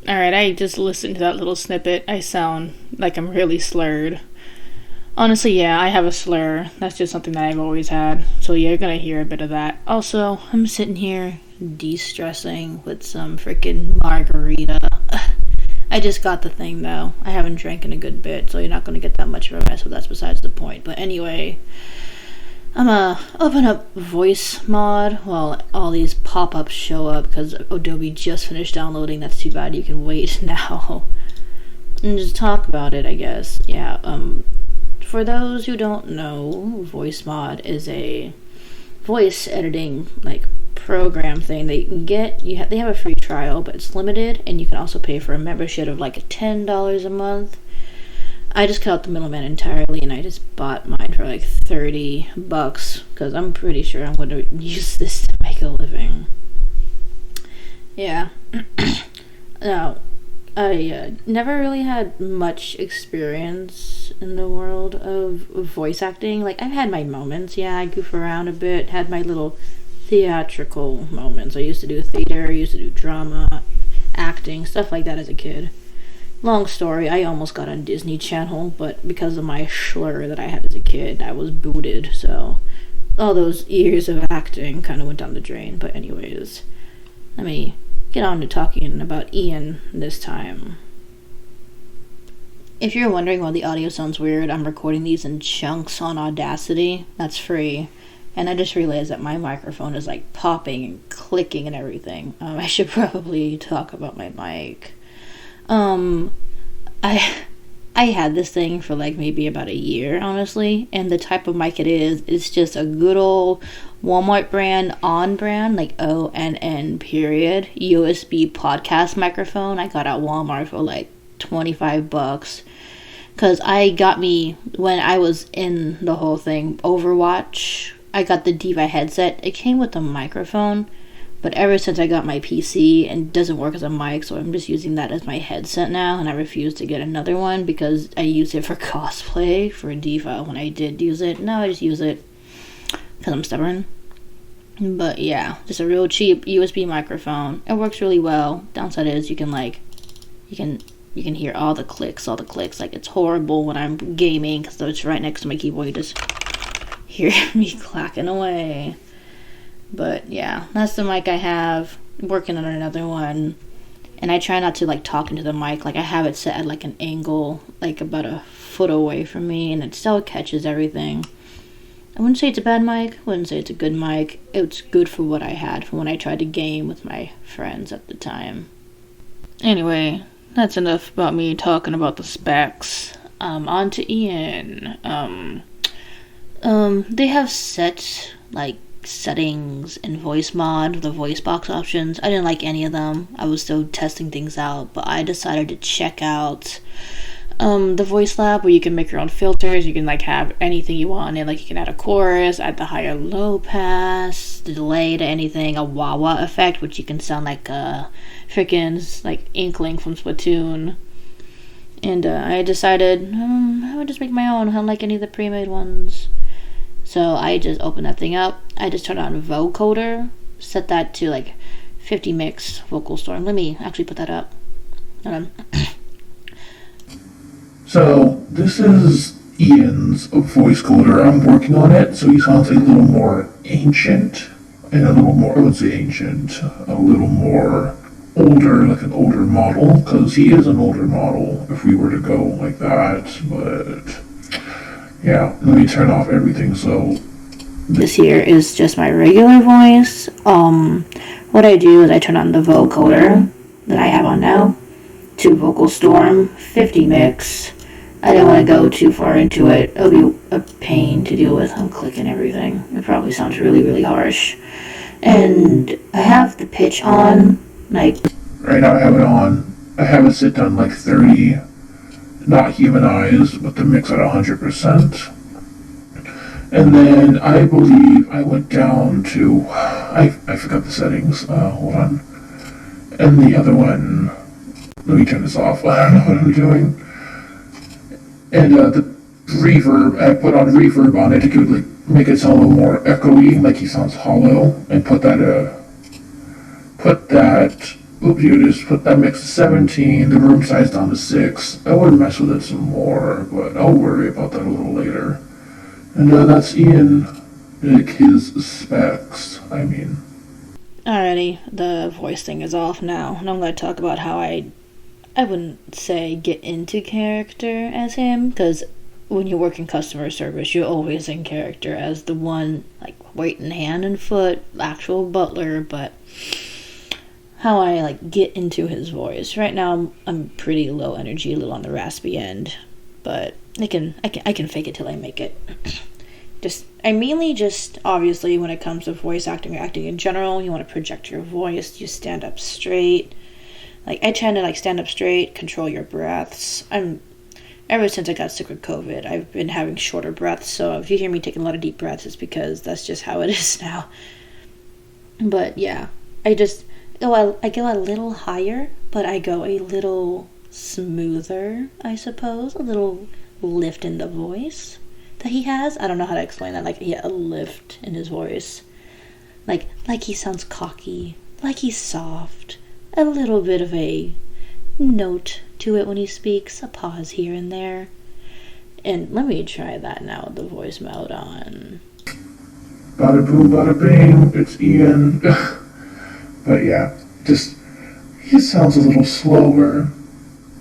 Alright, I just listened to that little snippet. I sound like I'm really slurred. Honestly, yeah, I have a slur. That's just something that I've always had. So yeah, you're gonna hear a bit of that. Also, I'm sitting here de-stressing with some freaking margarita. I just got the thing though. I haven't drank in a good bit, so you're not gonna get that much of a mess, but that's besides the point. But anyway, I'm gonna open up voice mod while all these pop-ups show up because Adobe just finished downloading. That's too bad. You can wait now and just talk about it, I guess. Yeah. For those who don't know, voice mod is a voice editing program thing that you can get. They have a free trial, but it's limited, and you can also pay for a membership of $10 a month. I just cut out the middleman entirely, and I just bought mine for $30 because I'm pretty sure I'm going to use this to make a living. Yeah. Now, I never really had much experience in the world of voice acting. I've had my moments. Yeah, I goof around a bit, had my little theatrical moments. I used to do theater, I used to do drama, acting, stuff like that as a kid. Long story, I almost got on Disney Channel, but because of my slur that I had as a kid, I was booted, so all those years of acting kind of went down the drain. But anyways, let me get on to talking about Ian this time. If you're wondering why the audio sounds weird, I'm recording these in chunks on Audacity. That's free. And I just realized that my microphone is popping and clicking and everything. I should probably talk about my mic. I had this thing for maybe about a year, honestly, and the type of mic it is, it's just a good old Walmart brand, on brand, ONN period, USB podcast microphone. I got at Walmart for $25, because when I was in the whole thing, Overwatch, I got the Diva headset. It came with a microphone, but ever since I got my PC, and it doesn't work as a mic, so I'm just using that as my headset now, and I refuse to get another one because I used it for cosplay for Diva when I did use it. Now I just use it because I'm stubborn. But yeah, just a real cheap USB microphone. It works really well. Downside is you can hear all the clicks. It's horrible when I'm gaming because it's right next to my keyboard. You just hear me clacking away. But yeah, that's the mic I have. I'm working on another one, and I try not to talk into the mic. I have it set at an angle about a foot away from me, and it still catches everything. I wouldn't say it's a bad mic, I wouldn't say it's a good mic. It's good for what I had for when I tried to game with my friends at the time. Anyway, that's enough about me talking about the specs. On to Ian. They have set settings in voice mod, the voice box options. I didn't like any of them. I was still testing things out, but I decided to check out the voice lab, where you can make your own filters. You can have anything you want in it. You can add a chorus, add the high or low pass, the delay to anything, a wah-wah effect, which you can sound like a freaking Inkling from Splatoon. And I decided I would just make my own, unlike any of the pre-made ones. So I just opened that thing up. I just turned on vocoder, set that to 50 mix vocal storm. Let me actually put that up. Hold on. So this is Ian's voice coder. I'm working on it, so he sounds a little more ancient, and a little more, I would say ancient, a little more older, an older model, because he is an older model if we were to go like that, but yeah, let me turn off everything. So this here is just my regular voice. What I do is I turn on the vocoder that I have on now to vocal storm 50 mix. I don't want to go too far into it. It'll be a pain to deal with. I'm clicking everything. It probably sounds really, really harsh. And I have the pitch on, right now I have it on. I have it set down 30, not humanized, but the mix at 100%. And then I believe I went down to, I forgot the settings, hold on. And the other one, let me turn this off, I don't know what I'm doing. And the reverb, I put on reverb on it to make it sound a little more echoey, he sounds hollow, and put that Oops, you just put that mix to 17, the room size down to 6. I would mess with it some more, but I'll worry about that a little later. And that's Ian, like his specs, I mean. Alrighty, the voice thing is off now, and I'm going to talk about how I wouldn't say get into character as him, because when you work in customer service, you're always in character as the one, like, waiting hand and foot, actual butler, but how I, like, get into his voice. Right now, I'm pretty low energy, a little on the raspy end, but I can fake it till I make it. I mainly just, obviously, when it comes to voice acting or acting in general, you want to project your voice, you stand up straight. Like, I tend to, like, stand up straight, control your breaths. Ever since I got sick with COVID, I've been having shorter breaths, so if you hear me taking a lot of deep breaths, it's because that's just how it is now. But, yeah, I go a little higher, but I go a little smoother, I suppose. A little lift in the voice that he has. I don't know how to explain that. Like, a lift in his voice. Like he sounds cocky. Like he's soft. A little bit of a note to it when he speaks. A pause here and there. And let me try that now with the voice mode on. Bada boom, bada bing, it's Ian. But yeah, he sounds a little slower.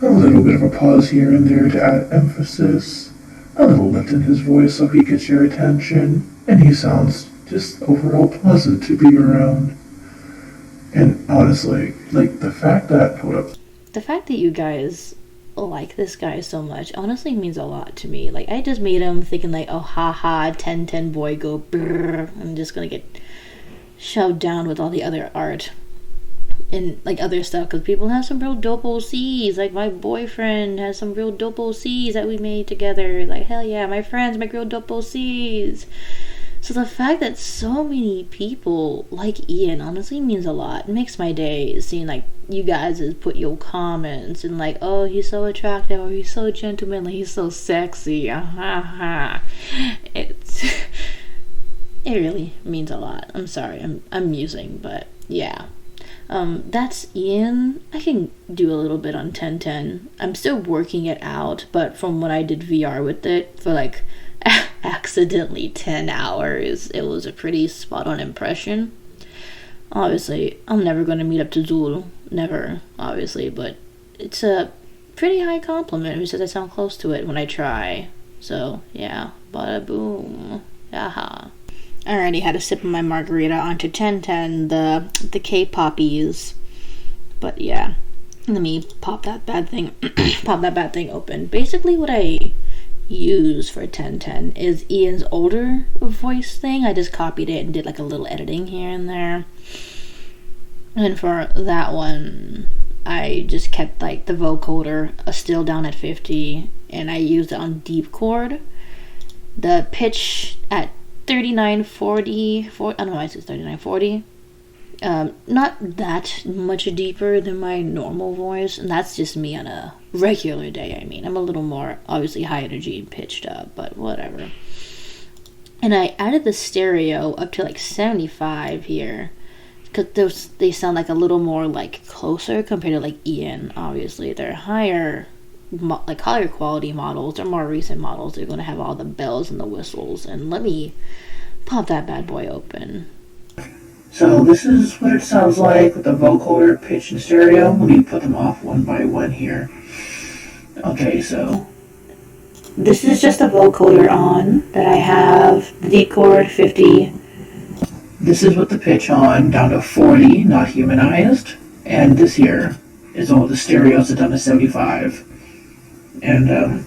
A little bit of a pause here and there to add emphasis. A little lift in his voice so he gets your attention. And he sounds just overall pleasant to be around. And honestly, like, the fact that you guys like this guy so much honestly means a lot to me. Like, I just made him thinking like, oh, haha, 10-10 boy, go brrr. I'm just gonna get shoved down with all the other art and like other stuff, because people have some real dope OCs. Like, my boyfriend has some real dope OCs that we made together. Like, hell yeah, my friends make real dope OCs. So the fact that so many people like Ian honestly means a lot. It makes my day seeing like you guys put your comments and like, oh, he's so attractive, or he's so gentlemanly, he's so sexy. It really means a lot. I'm sorry, I'm musing, but yeah. That's Ian. I can do a little bit on 10-10. I'm still working it out, but from when I did VR with it for like accidentally 10 hours, it was a pretty spot on impression. Obviously, I'm never going to meet up to Zul. Never, obviously, but it's a pretty high compliment because I sound close to it when I try. So, yeah, bada boom. Yaha. I already had a sip of my margarita onto 10-10, the K-poppies. But yeah, let me pop that bad thing open. Basically what I use for 10-10 is Ian's older voice thing. I just copied it and did like a little editing here and there. And for that one, I just kept like the vocoder still down at 50, and I used it on deep chord. The pitch at 3940, I don't know why it says 3940. Not that much deeper than my normal voice, and that's just me on a regular day. I mean, I'm a little more obviously high energy and pitched up, but whatever. And I added the stereo up to like 75 here, because they sound like a little more like closer compared to like Ian. Obviously, they're higher quality models. They're more recent models. They're going to have all the bells and the whistles. And let me pop that bad boy open. So this is what it sounds like with the vocoder, pitch, and stereo. Let me put them off one by one here. Okay, so this is just the vocoder on that I have. The deep chord 50. This is with the pitch on down to 40, not humanized. And this here is all the stereos down to 75. And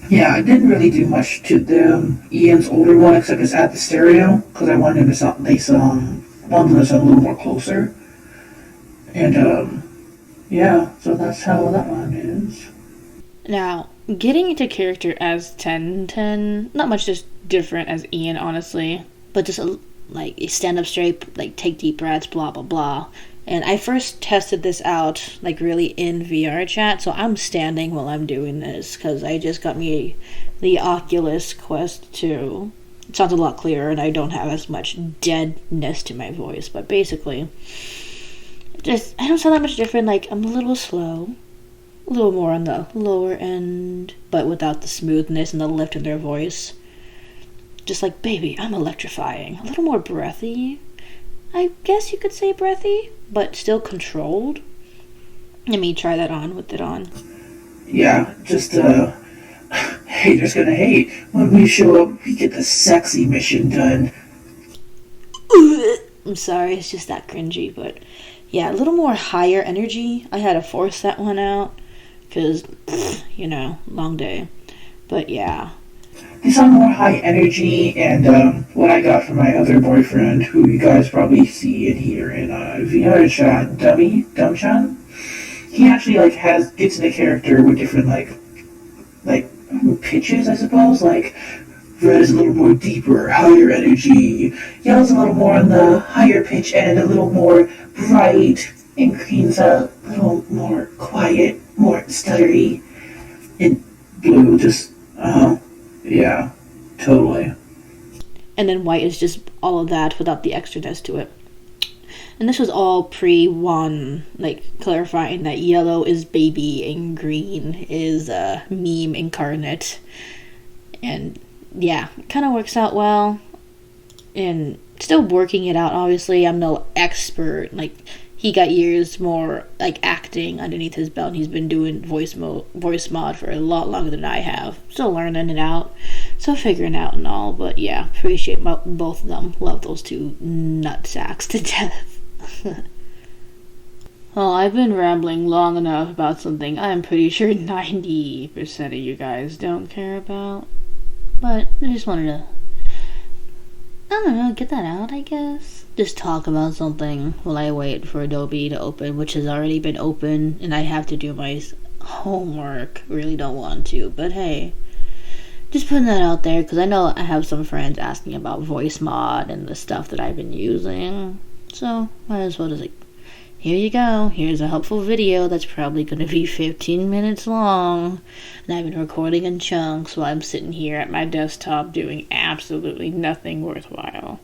yeah, I didn't really do much to Ian's older one except just add the stereo, because I wanted him to sound, wanted to sound a little more closer. And yeah, so that's how that one is. Now, getting into character as 10-10, not much just different as Ian, honestly, but just like stand up straight, like take deep breaths, blah blah blah. And I first tested this out like really in VR chat, so I'm standing while I'm doing this because I just got me the Oculus Quest 2. It sounds a lot clearer and I don't have as much deadness to my voice, but basically Just, I don't sound that much different. Like, I'm a little slow, a little more on the lower end, but without the smoothness and the lift in their voice. Just like, baby, I'm electrifying. A little more breathy. I guess you could say breathy, but still controlled. Let me try that on with it on. Yeah, just, haters gonna hate. When we show up, we get the sexy mission done. I'm sorry, it's just that cringy, but yeah, a little more higher energy. I had to force that one out, because, long day. But yeah. They sound more high energy, and what I got from my other boyfriend, who you guys probably see and hear in VR chat, Dumchan, he actually gets in a character with different pitches, I suppose. Like red is a little more deeper, higher energy. Yellow's a little more on the higher pitch end, a little more bright, and green's a little more quiet, more stuttery, and blue just yeah, totally. And then white is just all of that without the extraness to it. And this was all pre-1, clarifying that yellow is baby and green is meme incarnate. And yeah, it kind of works out well. And still working it out, obviously. I'm no expert. He got years more, acting underneath his belt. And he's been doing voice mod for a lot longer than I have. Still learning it out. Still figuring out and all. But yeah, appreciate both of them. Love those two nutsacks to death. Well, I've been rambling long enough about something I'm pretty sure 90% of you guys don't care about. But I just wanted to, I don't know, get that out, I guess. Just talk about something while I wait for Adobe to open, which has already been open, and I have to do my homework. Really don't want to, but hey. Just putting that out there, because I know I have some friends asking about voice mod and the stuff that I've been using. So, might as well just here you go. Here's a helpful video that's probably going to be 15 minutes long. And I've been recording in chunks while I'm sitting here at my desktop doing absolutely nothing worthwhile.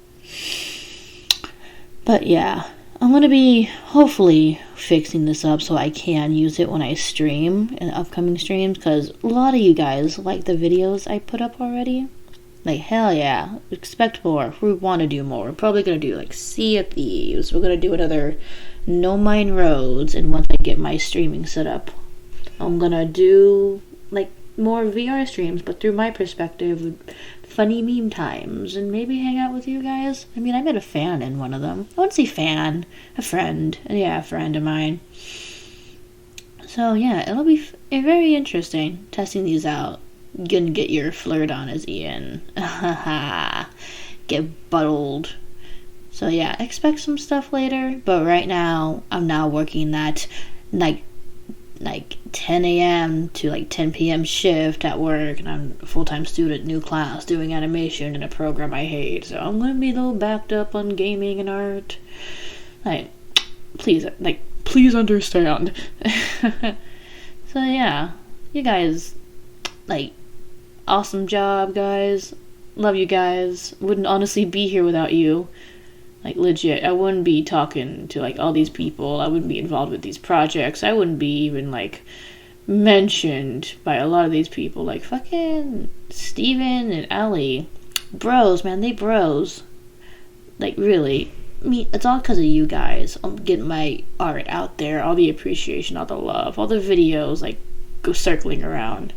But yeah, I'm going to be hopefully fixing this up so I can use it when I stream in upcoming streams. Because a lot of you guys like the videos I put up already. Hell yeah, expect more. We want to do more. We're probably going to do, Sea of Thieves. We're going to do another No Mine Roads. And once I get my streaming set up, I'm going to do, more VR streams, but through my perspective, funny meme times, and maybe hang out with you guys. I mean, I met a fan in one of them. I wouldn't say fan, a friend. Yeah, a friend of mine. So, yeah, it'll be very interesting testing these out. Gonna get your flirt on as Ian. Get buttled. So yeah, expect some stuff later. But right now, I'm now working that 10 a.m. to 10 p.m. shift at work, and I'm a full-time student, new class, doing animation in a program I hate. So I'm gonna be a little backed up on gaming and art. Please understand. So yeah, you guys, awesome job, guys. Love you guys. Wouldn't honestly be here without you. Legit, I wouldn't be talking to all these people. I wouldn't be involved with these projects. I wouldn't be even mentioned by a lot of these people. Fucking Steven and Ellie. Bros, man, they bros. Really. It's all because of you guys. I'm getting my art out there. All the appreciation, all the love, all the videos go circling around.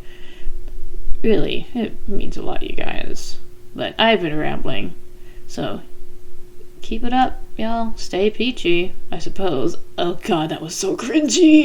Really, it means a lot, you guys. But I've been rambling. So, keep it up, y'all. Stay peachy, I suppose. Oh god, that was so cringy.